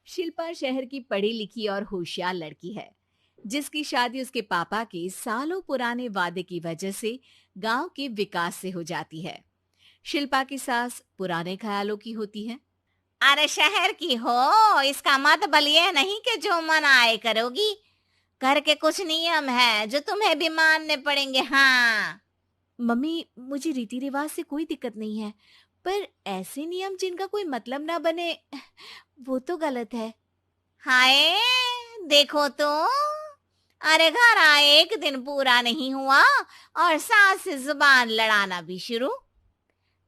शिल्पा शहर की पढ़ी लिखी और होशियार लड़की है, जिसकी शादी उसके पापा के सालों पुराने वादे की वजह से गांव के विकास से हो जाती है। शिल्पा की सास पुराने ख्यालों की होती है। अरे शहर की हो, इसका मतलब ये नहीं कि जो मन आए करोगी। घर के कुछ नियम है जो तुम्हें भी मानने पड़ेंगे। हाँ। मम्मी, मुझे रीति रिवाज से कोई दिक्कत नहीं है, पर ऐसे नियम जिनका कोई मतलब ना बने, वो तो गलत है। हाय, देखो तो। अरे घर आए एक दिन पूरा नहीं हुआ और सास से जुबान लड़ाना भी शुरू।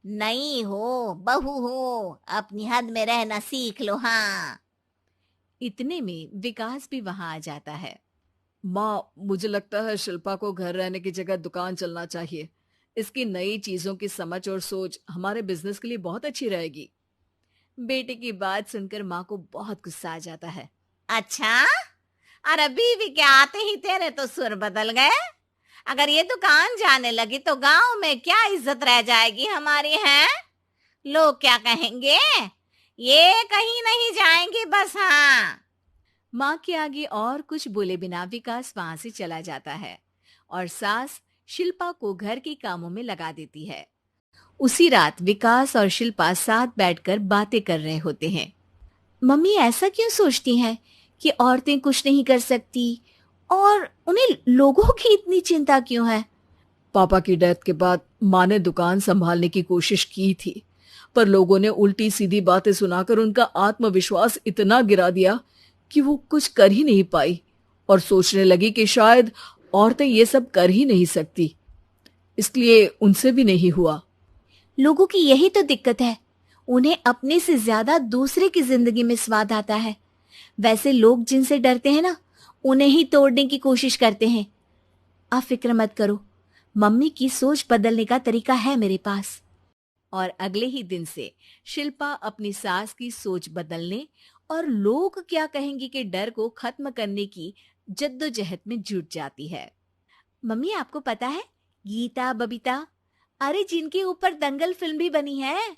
नहीं हो, बहू हो, अपनी हद में रहना सीख लो। हाँ। इतने में विकास भी वहां आ जाता है। माँ, मुझे लगता है शिल्पा को घर रहने की जगह दुकान चलना चाहिए। इसकी नई चीजों की समझ और सोच हमारे बिजनेस के लिए बहुत अच्छी रहेगी। बेटे की बात सुनकर माँ को बहुत गुस्सा आ जाता है। अच्छा, अरे बीवी के आते ही तेरे तो सुर बदल गए। अगर ये दुकान जाने लगी तो गांव में क्या इज्जत रह जाएगी हमारी है? लोग क्या कहेंगे? ये कहीं नहीं जाएंगी बस। हाँ। माँ के आगे और कुछ बोले बिना विकास वहां से चला जाता है और सास शिल्पा को घर के कामों में लगा देती है। उसी रात विकास और शिल्पा साथ बैठकर बातें कर रहे होते हैं। मम्मी ऐसा क्यों सोचती हैं कि औरतें कुछ नहीं कर सकती, और उन्हें लोगों की इतनी चिंता क्यों है? पापा की डेथ के बाद माँ ने दुकान संभालने की कोशिश की थी, पर लोगों ने उल्टी सीधी बातें सुनाकर उनका आत्मविश्वास इतना गिरा दिया कि वो कुछ कर ही नहीं पाई और सोचने लगी कि शायद औरतें ये सब कर ही नहीं सकती। इसलिए उनसे भी नहीं हुआ। लोगों की यही तो दिक्कत है, उन्हें अपने से ज्यादा दूसरे की जिंदगी में स्वाद आता है। वैसे लोग जिनसे डरते हैं ना, उन्हें ही तोड़ने की कोशिश करते हैं। आप फिक्र मत करो, मम्मी की सोच बदलने का तरीका है मेरे पास। और अगले ही दिन से शिल्पा अपनी सास की सोच बदलने और लोग क्या कहेंगे के डर को खत्म करने की जद्दोजहद में जुट जाती है। मम्मी, आपको पता है, गीता बबीता, अरे जिनके ऊपर दंगल फिल्म भी बनी है,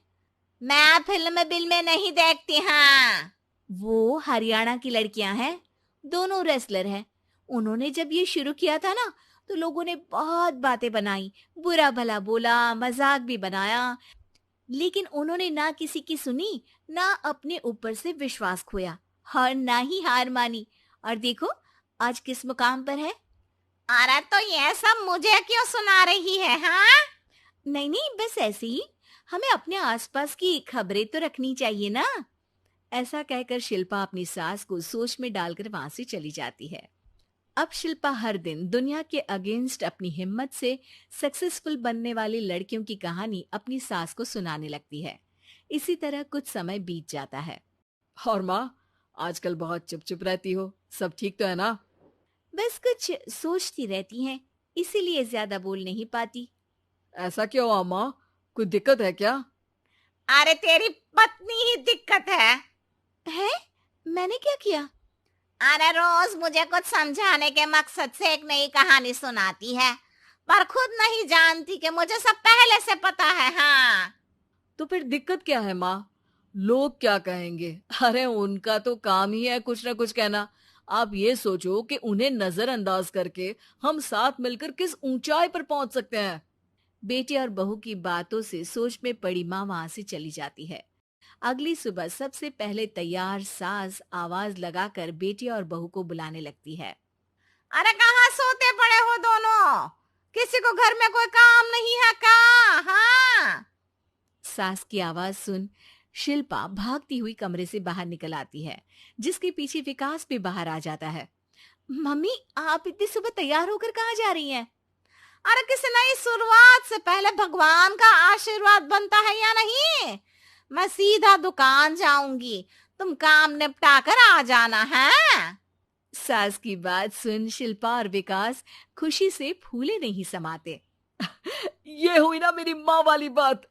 मैं फिल्म बिल में नहीं देखती। हाँ। वो हरियाणा की लड़कियां हैं, दोनों रेसलर हैं। उन्होंने जब ये शुरू किया था ना, तो लोगों ने बहुत बातें बनाई, बुरा भला बोला, मजाक भी बनाया, लेकिन उन्होंने ना किसी की सुनी, ना अपने ऊपर से विश्वास खोया और ना ही हार मानी। और देखो आज किस मुकाम पर है। अरे तो ये सब मुझे क्यों सुना रही है? हाँ। नहीं नहीं, बस ऐसे ही, हमें अपने आसपास की खबरें तो रखनी चाहिए ना। ऐसा कहकर शिल्पा अपनी सास को सोच में डालकर वहां से चली जाती है। अब शिल्पा हर दिन दुनिया के अगेंस्ट अपनी हिम्मत से सक्सेसफुल बनने वाली लड़कियों की कहानी अपनी सास को सुनाने लगती है। इसी तरह कुछ समय बीत जाता है। और माँ, आजकल बहुत चुप चुप रहती हो, सब ठीक तो है ना? बस कुछ सोचती रहती हैं, इसीलिए ज्यादा बोल नहीं पाती। ऐसा क्यों हुआ माँ? कोई दिक्कत है क्या? अरे तेरी पत्नी ही दिक्कत है। है? मैंने क्या किया? अरे रोज मुझे कुछ समझाने के मकसद से एक नई कहानी सुनाती है, पर खुद नहीं जानती कि मुझे सब पहले से पता है। हाँ। तो फिर दिक्कत क्या है माँ? लोग क्या कहेंगे? अरे उनका तो काम ही है कुछ ना कुछ कहना। आप ये सोचो कि उन्हें नजरअंदाज करके हम साथ मिलकर किस ऊंचाई पर पहुंच सकते हैं। बेटे और बहू की बातों से सोच में पड़ी माँ वहां से चली जाती है। अगली सुबह सबसे पहले तैयार सास आवाज लगाकर बेटे और बहू को बुलाने लगती है। अरे कहाँ सोते पड़े हो दोनों? किसी को घर में कोई काम नहीं है क्या? हाँ। सास की आवाज सुन शिल्पा भागती हुई कमरे से बाहर निकल आती है, जिसके पीछे विकास भी बाहर आ जाता है। मम्मी, आप इतनी सुबह तैयार होकर कहाँ जा रही हैं? अरे किसी नई शुरुआत से पहले भगवान का आशीर्वाद बनता है या नहीं? मैं सीधा दुकान जाऊंगी, तुम काम निपटा कर आ जाना है। सास की बात सुन शिल्पा और विकास खुशी से फूले नहीं समाते। ये हुई ना मेरी माँ वाली बात।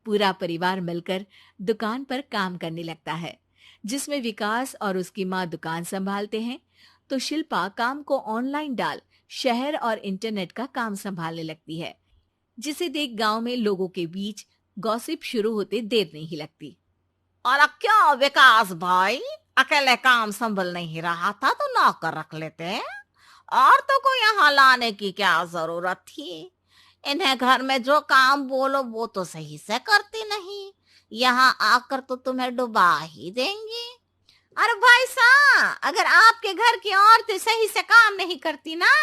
पूरा परिवार मिलकर दुकान पर काम करने लगता है, जिसमें विकास और उसकी माँ दुकान संभालते हैं, तो शिल्पा काम को ऑनलाइन डाल शहर और इंटरनेट का काम संभालने लगती है, जिसे देख गांव में लोगों के बीच गॉसिप शुरू होते देर नहीं लगती। और क्या विकास भाई, अकेले काम संभल नहीं रहा था तो नौकर रख लेते, और तो को यहाँ लाने की क्या जरूरत थी। इन्हें घर में जो काम बोलो वो तो सही से करती नहीं, यहाँ आकर तो तुम्हें डुबा ही देंगी। अरे भाई साहब, अगर आपके घर की औरतें सही से काम नहीं करती ना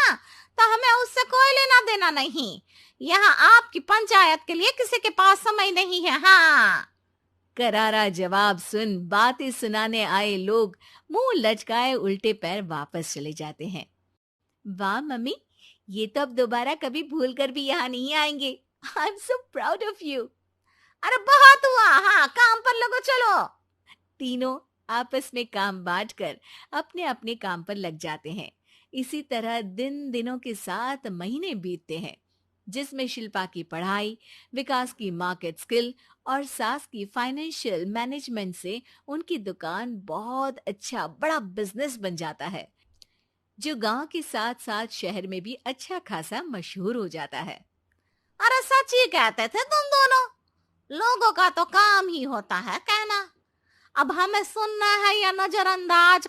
तो हमें उससे कोई लेना देना नहीं। यहाँ आपकी पंचायत के लिए किसी के पास समय नहीं है। हाँ। करारा जवाब सुन बातें सुनाने आए लोग मुंह लचकाए उल्टे पैर वापस चले जाते हैं। वाह मम्मी, ये तो अब दोबारा कभी भूल कर भी यहाँ नहीं आएंगे। I am so proud of you. अरे बहुत हुआ, हाँ काम पर लगो चलो। तीनों आपस में काम बांटकर अपने अपने काम पर लग जाते हैं। इसी तरह दिनों के साथ महीने बीतते हैं, जिसमें शिल्पा की पढ़ाई, विकास की मार्केट स्किल और सास की फाइनेंशियल मैनेजमेंट से उनकी दुकान बहुत अच्छा बड़ा बिजनेस बन जाता है, जो गांव के साथ साथ शहर में भी अच्छा खासा मशहूर हो जाता है। अरे सच ही कहते थे तुम दोनों, लोगों का तो काम ही होता है कहना। अब हमें सुनना है या नजरअंदाज